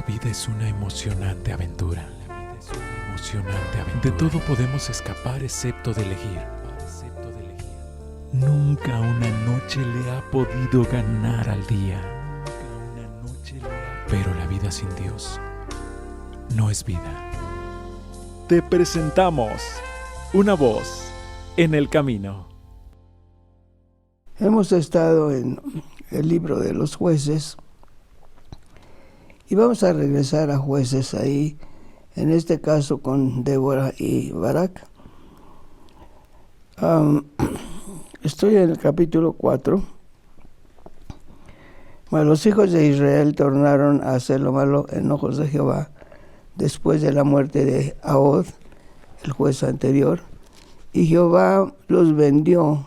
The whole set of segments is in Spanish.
La vida es una emocionante aventura. De todo podemos escapar excepto de elegir. Nunca una noche le ha podido ganar al día. Pero la vida sin Dios no es vida. Te presentamos una voz en el camino. Hemos estado en el libro de los jueces y vamos a regresar a jueces ahí, en este caso con Débora y Barak. Estoy en el capítulo 4. Bueno, los hijos de Israel tornaron a hacer lo malo en ojos de Jehová después de la muerte de Ahod, el juez anterior, y Jehová los vendió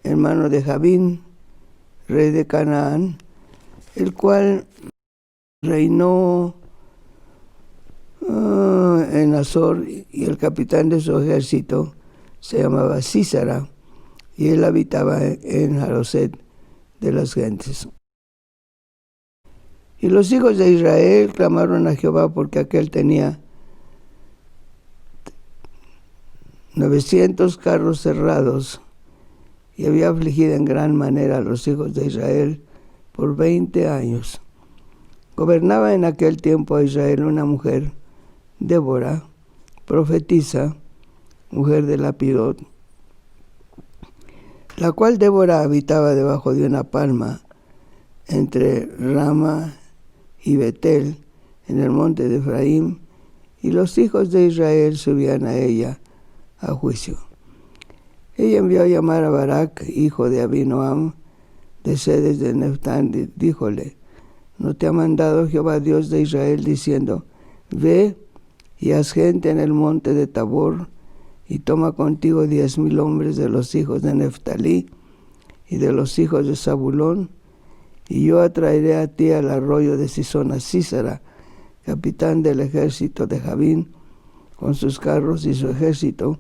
en mano de Jabín, rey de Canaán, el cual reinó en Azor, y el capitán de su ejército se llamaba Sísara, y él habitaba en Haroset de las gentes. Y los hijos de Israel clamaron a Jehová porque aquel tenía 900 carros cerrados y había afligido en gran manera a los hijos de Israel por 20 años. Gobernaba en aquel tiempo a Israel una mujer, Débora, profetisa, mujer de Lapidot, la cual Débora habitaba debajo de una palma entre Rama y Betel, en el monte de Efraín, y los hijos de Israel subían a ella a juicio. Ella envió a llamar a Barak, hijo de Abinoam, de Sedes de Neftalí, díjole: ¿no te ha mandado Jehová Dios de Israel diciendo: ve y haz gente en el monte de Tabor, y toma contigo 10,000 hombres de los hijos de Neftalí y de los hijos de Zabulón, y yo atraeré a ti al arroyo de Sisón a Sísara, capitán del ejército de Jabín, con sus carros y su ejército,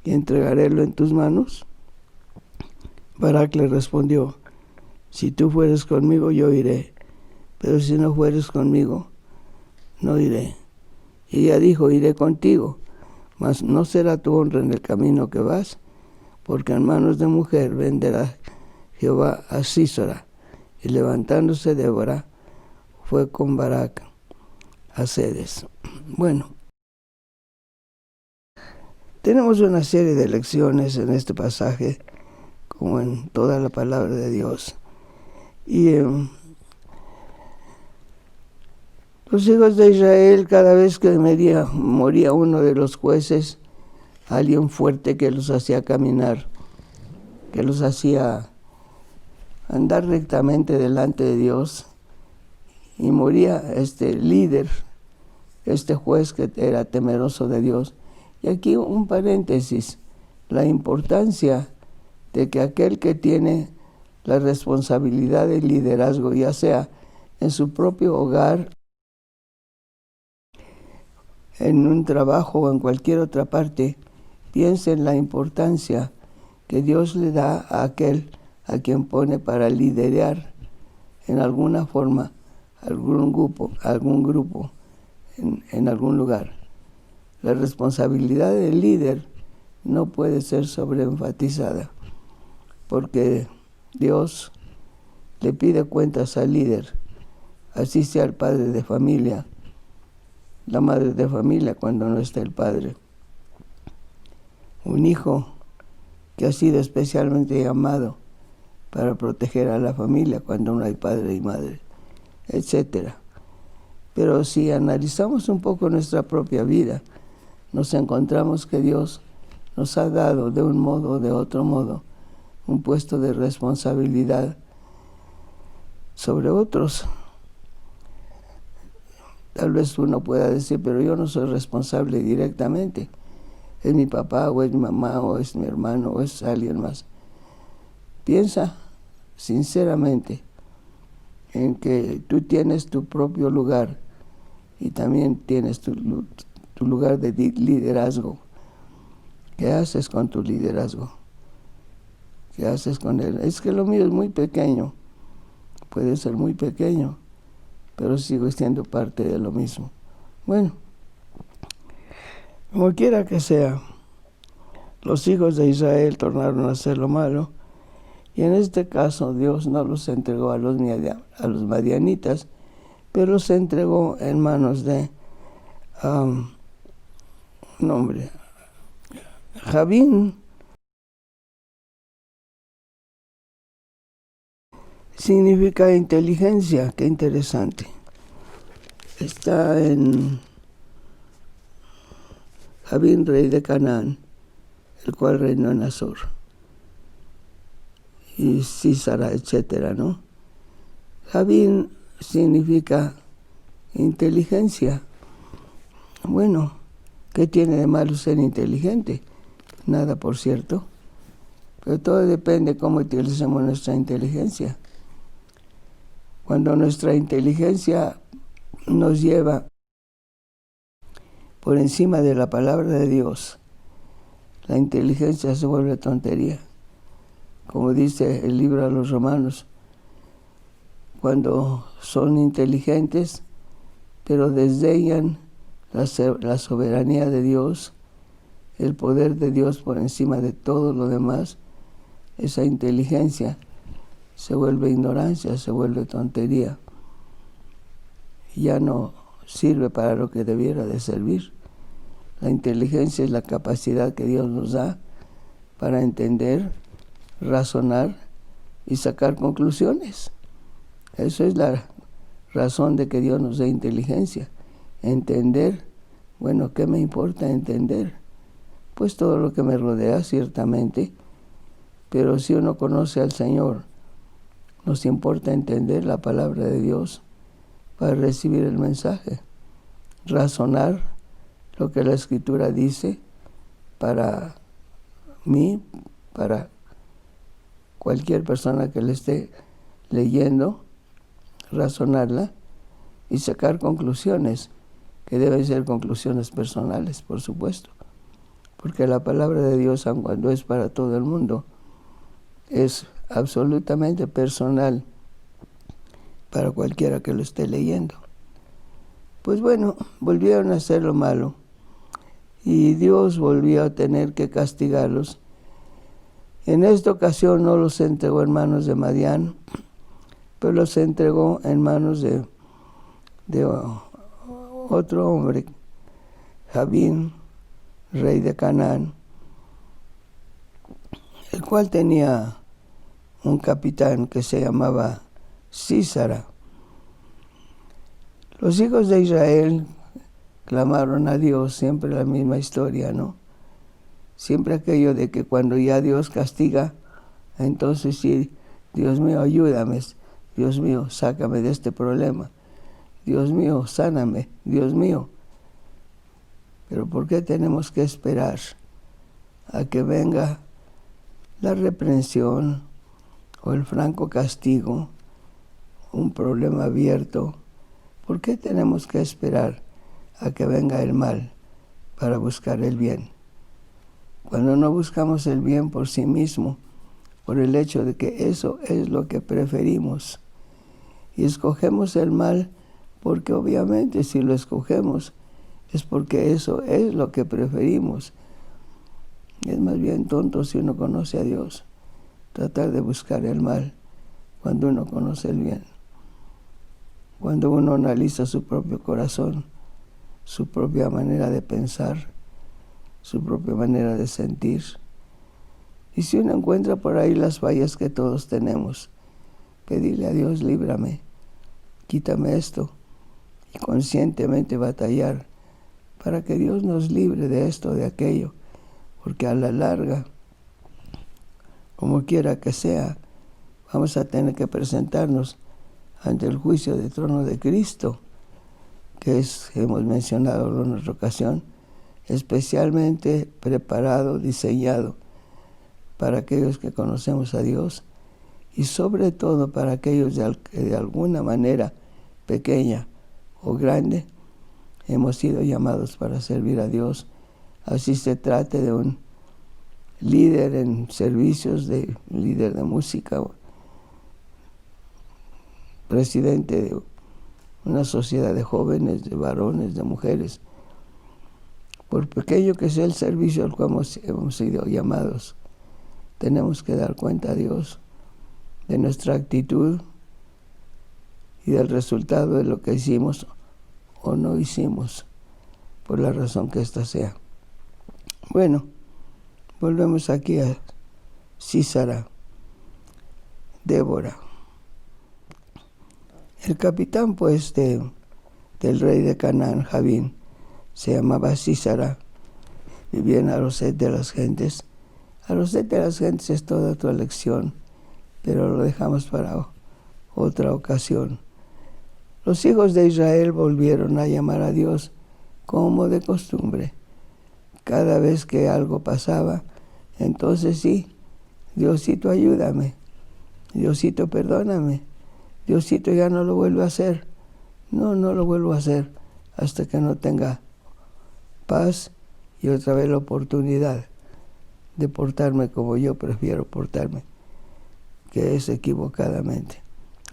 y entregarélo en tus manos? Barak le respondió: si tú fueres conmigo, yo iré, pero si no fueres conmigo, no iré. Y ella dijo: iré contigo, mas no será tu honra en el camino que vas, porque en manos de mujer venderá Jehová a Sísara. Y levantándose Débora, fue con Barak a Sedes. Bueno, tenemos una serie de lecciones en este pasaje, como en toda la palabra de Dios. Y los hijos de Israel, cada vez que moría uno de los jueces, alguien fuerte que los hacía caminar, que los hacía andar rectamente delante de Dios, y moría este líder, este juez que era temeroso de Dios. Y aquí un paréntesis: la importancia de que aquel que tiene la responsabilidad del liderazgo, ya sea en su propio hogar, en un trabajo o en cualquier otra parte, piense en la importancia que Dios le da a aquel a quien pone para liderar en alguna forma algún grupo en algún lugar. La responsabilidad del líder no puede ser sobreenfatizada, porque Dios le pide cuentas al líder, así sea el padre de familia, la madre de familia cuando no está el padre, un hijo que ha sido especialmente llamado para proteger a la familia cuando no hay padre y madre, etc. Pero si analizamos un poco nuestra propia vida, nos encontramos que Dios nos ha dado de un modo o de otro modo un puesto de responsabilidad sobre otros. Tal vez uno pueda decir: pero yo no soy responsable directamente. Es mi papá, o es mi mamá, o es mi hermano, o es alguien más. Piensa sinceramente en que tú tienes tu propio lugar y también tienes tu lugar de liderazgo. ¿Qué haces con tu liderazgo? ¿Qué haces con él? Es que lo mío es muy pequeño. Puede ser muy pequeño, pero sigo siendo parte de lo mismo. Bueno, como quiera que sea, los hijos de Israel tornaron a hacer lo malo, y en este caso Dios no los entregó a los madianitas, pero los entregó en manos de Javín. Significa inteligencia, qué interesante. Está en Javín, rey de Canaán, el cual reinó en Azor, y Císara, etcétera, ¿no? Javín significa inteligencia. Bueno, ¿qué tiene de malo ser inteligente? Nada, por cierto. Pero todo depende de cómo utilicemos nuestra inteligencia. Cuando nuestra inteligencia nos lleva por encima de la palabra de Dios, la inteligencia se vuelve tontería. Como dice el libro a los Romanos, cuando son inteligentes, pero desdeñan la soberanía de Dios, el poder de Dios por encima de todo lo demás, esa inteligencia se vuelve ignorancia, se vuelve tontería. Ya no sirve para lo que debiera de servir. La inteligencia es la capacidad que Dios nos da para entender, razonar y sacar conclusiones. Eso es la razón de que Dios nos dé inteligencia. Entender, bueno, ¿qué me importa entender? Pues todo lo que me rodea, ciertamente, pero si uno conoce al Señor, nos importa entender la palabra de Dios para recibir el mensaje, razonar lo que la Escritura dice para mí, para cualquier persona que le esté leyendo, razonarla y sacar conclusiones, que deben ser conclusiones personales, por supuesto, porque la palabra de Dios, aun cuando es para todo el mundo, es absolutamente personal para cualquiera que lo esté leyendo. Pues bueno, volvieron a hacer lo malo y Dios volvió a tener que castigarlos. En esta ocasión no los entregó en manos de Madián, pero los entregó en manos de otro hombre, Javín, rey de Canaán, el cual tenía un capitán que se llamaba Císara. Los hijos de Israel clamaron a Dios, siempre la misma historia, ¿no? Siempre aquello de que cuando ya Dios castiga, entonces sí, Dios mío, ayúdame, Dios mío, sácame de este problema, Dios mío, sáname, Dios mío. Pero ¿por qué tenemos que esperar a que venga la reprensión o el franco castigo, un problema abierto? ¿Por qué tenemos que esperar a que venga el mal para buscar el bien? Cuando no buscamos el bien por sí mismo, por el hecho de que eso es lo que preferimos, y escogemos el mal porque obviamente si lo escogemos es porque eso es lo que preferimos. Es más bien tonto si uno conoce a Dios, tratar de buscar el mal cuando uno conoce el bien. Cuando uno analiza su propio corazón, su propia manera de pensar, su propia manera de sentir. Y si uno encuentra por ahí las fallas que todos tenemos, pedirle a Dios, líbrame, quítame esto, y conscientemente batallar para que Dios nos libre de esto, de aquello, porque a la larga, como quiera que sea, vamos a tener que presentarnos ante el juicio del trono de Cristo, que es, hemos mencionado en otra ocasión, especialmente preparado, diseñado para aquellos que conocemos a Dios y sobre todo para aquellos que de alguna manera pequeña o grande hemos sido llamados para servir a Dios. Así se trate de un líder en servicios, de líder de música, presidente una sociedad de jóvenes, de varones, de mujeres. Por pequeño que sea el servicio al cual hemos sido llamados, tenemos que dar cuenta a Dios de nuestra actitud y del resultado de lo que hicimos o no hicimos, por la razón que ésta sea. Bueno, volvemos aquí a Sísara, Débora. El capitán, pues, del rey de Canaán, Javín, se llamaba Sísara, vivía en Aroset de las Gentes. Aroset de las Gentes es toda otra lección, pero lo dejamos para otra ocasión. Los hijos de Israel volvieron a llamar a Dios como de costumbre. Cada vez que algo pasaba, entonces sí, Diosito ayúdame, Diosito perdóname, Diosito ya no lo vuelvo a hacer. No lo vuelvo a hacer hasta que no tenga paz y otra vez la oportunidad de portarme como yo prefiero portarme, que es equivocadamente.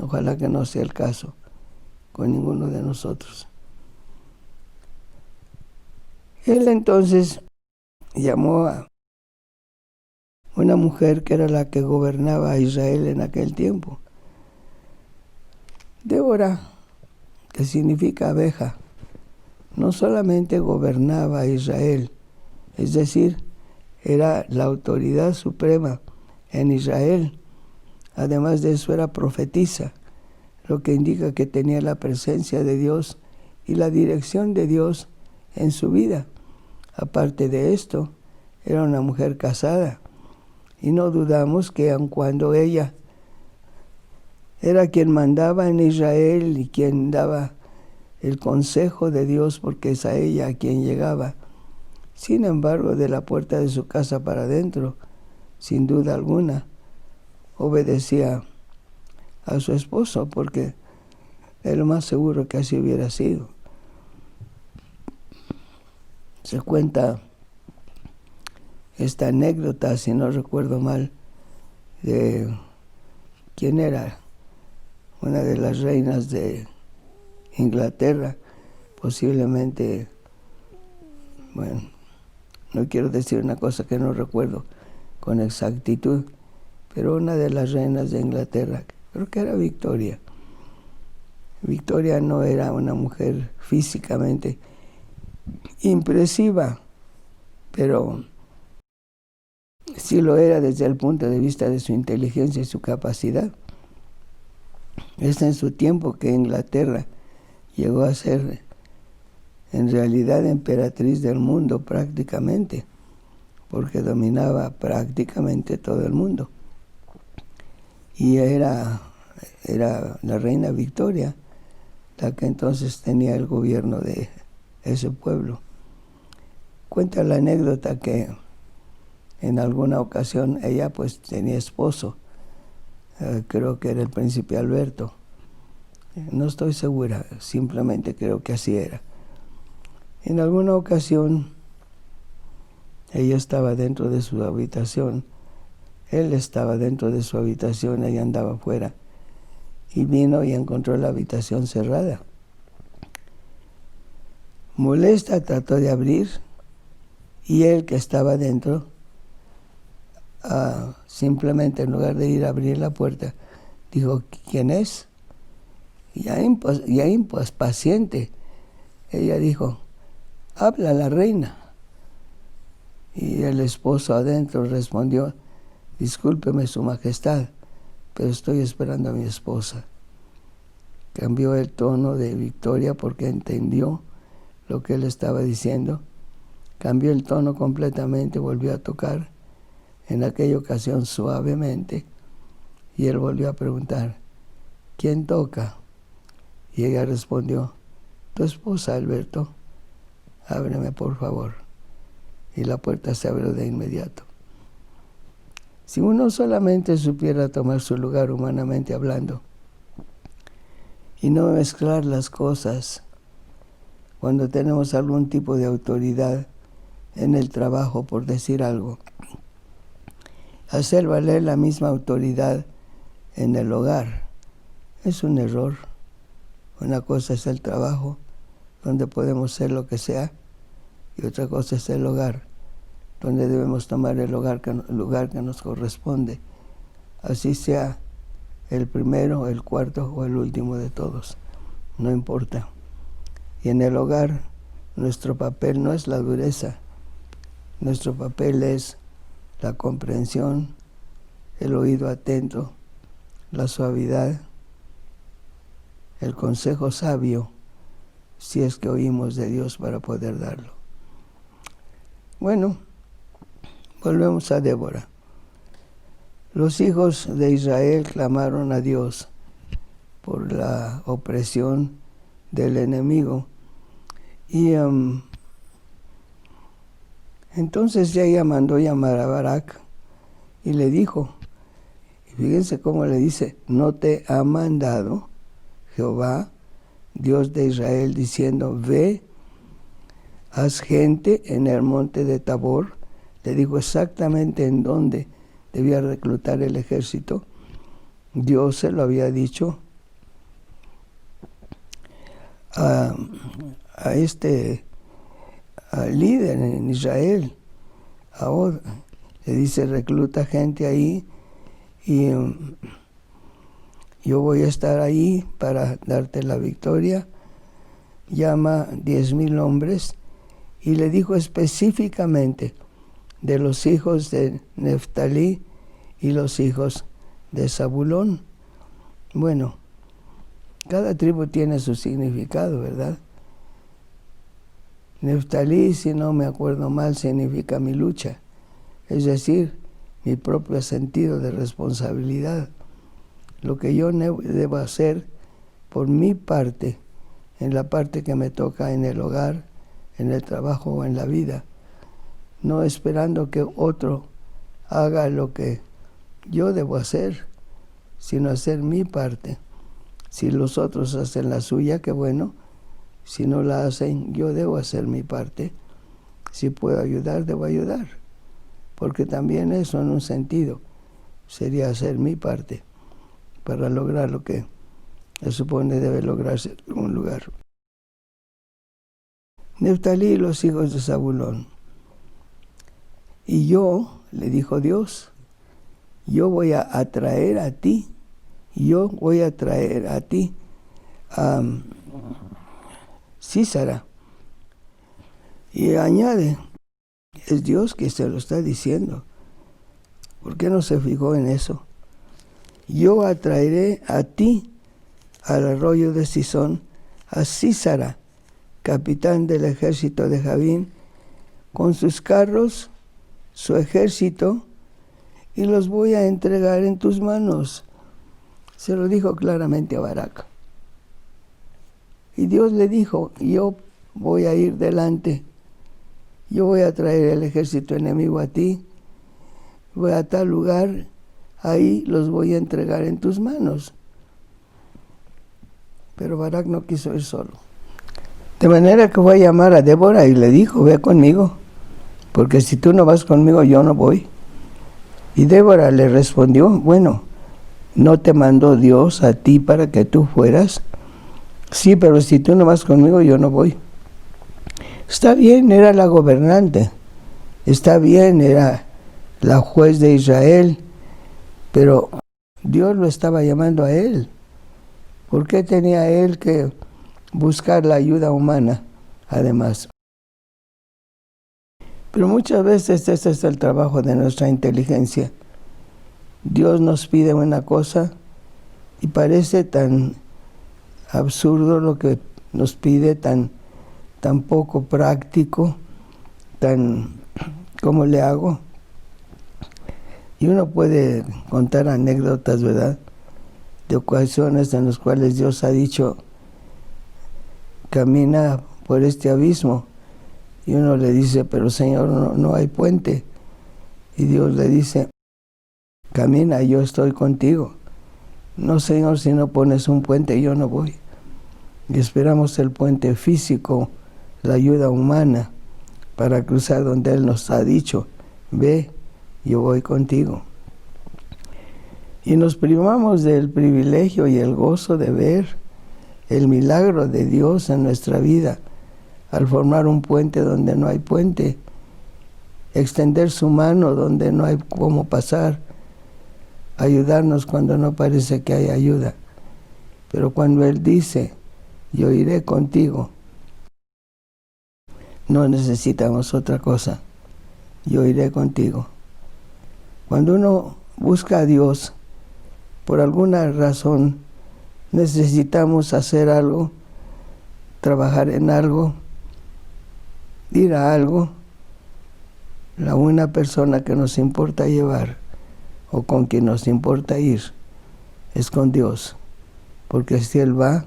Ojalá que no sea el caso con ninguno de nosotros. Él entonces llamó a una mujer que era la que gobernaba a Israel en aquel tiempo. Débora, que significa abeja, no solamente gobernaba a Israel, es decir, era la autoridad suprema en Israel. Además de eso era profetisa, lo que indica que tenía la presencia de Dios y la dirección de Dios en su vida. Aparte de esto, era una mujer casada, y no dudamos que aun cuando ella era quien mandaba en Israel y quien daba el consejo de Dios, porque es a ella a quien llegaba, sin embargo, de la puerta de su casa para adentro, sin duda alguna, obedecía a su esposo, porque es lo más seguro que así hubiera sido. Se cuenta esta anécdota, si no recuerdo mal, de quién era una de las reinas de Inglaterra, posiblemente, bueno, no quiero decir una cosa que no recuerdo con exactitud, pero una de las reinas de Inglaterra, creo que era Victoria. Victoria no era una mujer físicamente impresiva, pero sí lo era desde el punto de vista de su inteligencia y su capacidad. Es en su tiempo que Inglaterra llegó a ser en realidad emperatriz del mundo prácticamente, porque dominaba prácticamente todo el mundo. Y era la reina Victoria la que entonces tenía el gobierno de ese pueblo. Cuenta la anécdota que en alguna ocasión ella pues tenía esposo, creo que era el príncipe Alberto. No estoy segura, simplemente creo que así era. En alguna ocasión ella estaba dentro de su habitación, él estaba dentro de su habitación, ella andaba afuera, y vino y encontró la habitación cerrada. Molesta, trató de abrir, y él, que estaba dentro, simplemente en lugar de ir a abrir la puerta, dijo: ¿quién es? Ya impaciente, ella dijo: habla la reina. Y el esposo adentro respondió: discúlpeme su majestad, pero estoy esperando a mi esposa. Cambió el tono de Victoria porque entendió lo que él estaba diciendo. Cambió el tono completamente, volvió a tocar, en aquella ocasión suavemente, y él volvió a preguntar: ¿quién toca? Y ella respondió: tu esposa, Alberto, ábreme por favor. Y la puerta se abrió de inmediato. Si uno solamente supiera tomar su lugar humanamente hablando y no mezclar las cosas cuando tenemos algún tipo de autoridad en el trabajo, por decir algo, hacer valer la misma autoridad en el hogar, es un error. Una cosa es el trabajo, donde podemos ser lo que sea, y otra cosa es el hogar, donde debemos tomar el lugar que nos corresponde, así sea el primero, el cuarto o el último de todos, no importa. Y en el hogar, nuestro papel no es la dureza, nuestro papel es la comprensión, el oído atento, la suavidad, el consejo sabio, si es que oímos de Dios para poder darlo. Bueno, volvemos a Débora. Los hijos de Israel clamaron a Dios por la opresión del enemigo. Y entonces ella mandó llamar a Barak y le dijo, y fíjense cómo le dice, ¿no te ha mandado Jehová, Dios de Israel, diciendo, ve, haz gente en el monte de Tabor? Le dijo exactamente en dónde debía reclutar el ejército. Dios se lo había dicho a este líder en Israel, a Od. Le dice, recluta gente ahí y yo voy a estar ahí para darte la victoria. Llama 10,000 hombres y le dijo específicamente de los hijos de Neftalí y los hijos de Zabulón. Bueno, cada tribu tiene su significado, ¿verdad? Neftalí, si no me acuerdo mal, significa mi lucha, es decir, mi propio sentido de responsabilidad, lo que yo debo hacer por mi parte, en la parte que me toca en el hogar, en el trabajo o en la vida, no esperando que otro haga lo que yo debo hacer, sino hacer mi parte. Si los otros hacen la suya, qué bueno. Si no la hacen, yo debo hacer mi parte. Si puedo ayudar, debo ayudar. Porque también eso, en un sentido, sería hacer mi parte para lograr lo que se supone debe lograrse en algún lugar. Neftalí y los hijos de Zabulón. Y yo, le dijo Dios, yo voy a atraer a ti, a Sísara. Y añade, es Dios que se lo está diciendo. ¿Por qué no se fijó en eso? Yo atraeré a ti al arroyo de Sison, a Sísara, capitán del ejército de Javín, con sus carros, su ejército, y los voy a entregar en tus manos. Se lo dijo claramente a Barak. Y Dios le dijo, yo voy a ir delante, yo voy a traer el ejército enemigo a ti, voy a tal lugar, ahí los voy a entregar en tus manos. Pero Barak no quiso ir solo. De manera que fue a llamar a Débora y le dijo, ve conmigo, porque si tú no vas conmigo, yo no voy. Y Débora le respondió, bueno, ¿no te mandó Dios a ti para que tú fueras? Sí, pero si tú no vas conmigo, yo no voy. Está bien, era la gobernante. Está bien, era la juez de Israel. Pero Dios lo estaba llamando a él. ¿Por qué tenía él que buscar la ayuda humana, además? Pero muchas veces este es el trabajo de nuestra inteligencia. Dios nos pide una cosa y parece tan absurdo lo que nos pide, tan poco práctico, ¿cómo le hago? Y uno puede contar anécdotas, ¿verdad?, de ocasiones en las cuales Dios ha dicho, camina por este abismo. Y uno le dice, pero Señor, no hay puente. Y Dios le dice, camina, yo estoy contigo. No, Señor, si no pones un puente, yo no voy. Y esperamos el puente físico, la ayuda humana, para cruzar donde Él nos ha dicho, ve, yo voy contigo. Y nos privamos del privilegio y el gozo de ver el milagro de Dios en nuestra vida, al formar un puente donde no hay puente, extender su mano donde no hay cómo pasar, ayudarnos cuando no parece que hay ayuda. Pero cuando Él dice, yo iré contigo, no necesitamos otra cosa. Yo iré contigo. Cuando uno busca a Dios, por alguna razón, necesitamos hacer algo, trabajar en algo, ir a algo, la una persona que nos importa llevar o con quien nos importa ir es con Dios. Porque si Él va,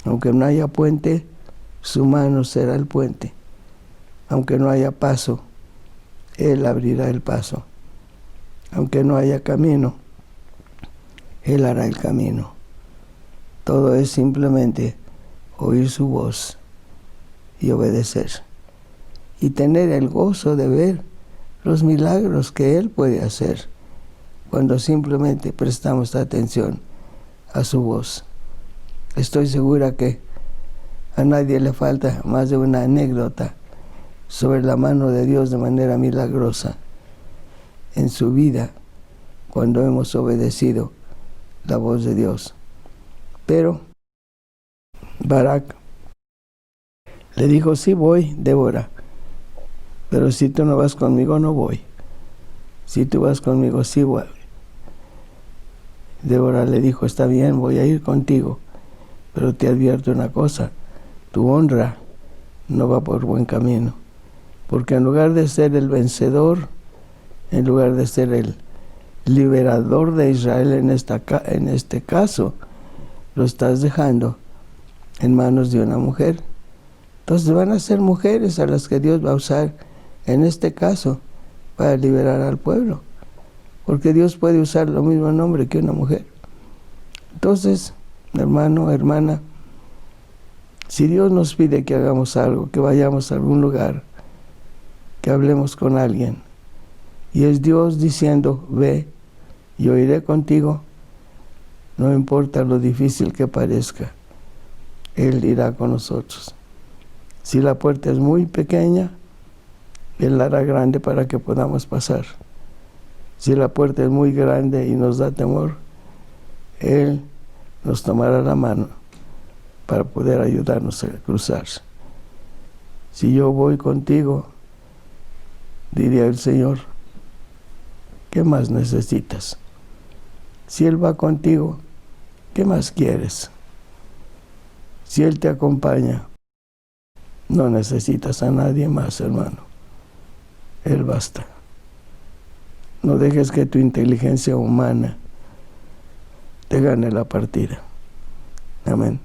aunque no haya puente, su mano será el puente. Aunque no haya paso, Él abrirá el paso. Aunque no haya camino, Él hará el camino. Todo es simplemente oír su voz y obedecer. Y tener el gozo de ver los milagros que Él puede hacer cuando simplemente prestamos atención a su voz. Estoy segura que a nadie le falta más de una anécdota sobre la mano de Dios de manera milagrosa en su vida cuando hemos obedecido la voz de Dios. Pero Barak le dijo, sí voy, Débora, pero si tú no vas conmigo, no voy. Si tú vas conmigo, sí voy. Débora le dijo, está bien, voy a ir contigo, pero te advierto una cosa, tu honra no va por buen camino, porque en lugar de ser el vencedor, en lugar de ser el liberador de Israel en este caso, lo estás dejando en manos de una mujer. Entonces van a ser mujeres a las que Dios va a usar en este caso para liberar al pueblo, porque Dios puede usar lo mismo nombre que una mujer. Entonces, hermano, hermana, si Dios nos pide que hagamos algo, que vayamos a algún lugar, que hablemos con alguien, y es Dios diciendo, ve, yo iré contigo, no importa lo difícil que parezca, Él irá con nosotros. Si la puerta es muy pequeña, Él la hará grande para que podamos pasar. Si la puerta es muy grande y nos da temor, Él nos tomará la mano para poder ayudarnos a cruzar. Si yo voy contigo, diría el Señor, ¿qué más necesitas? Si Él va contigo, ¿qué más quieres? Si Él te acompaña, no necesitas a nadie más, hermano. Él basta. No dejes que tu inteligencia humana te gane la partida. Amén.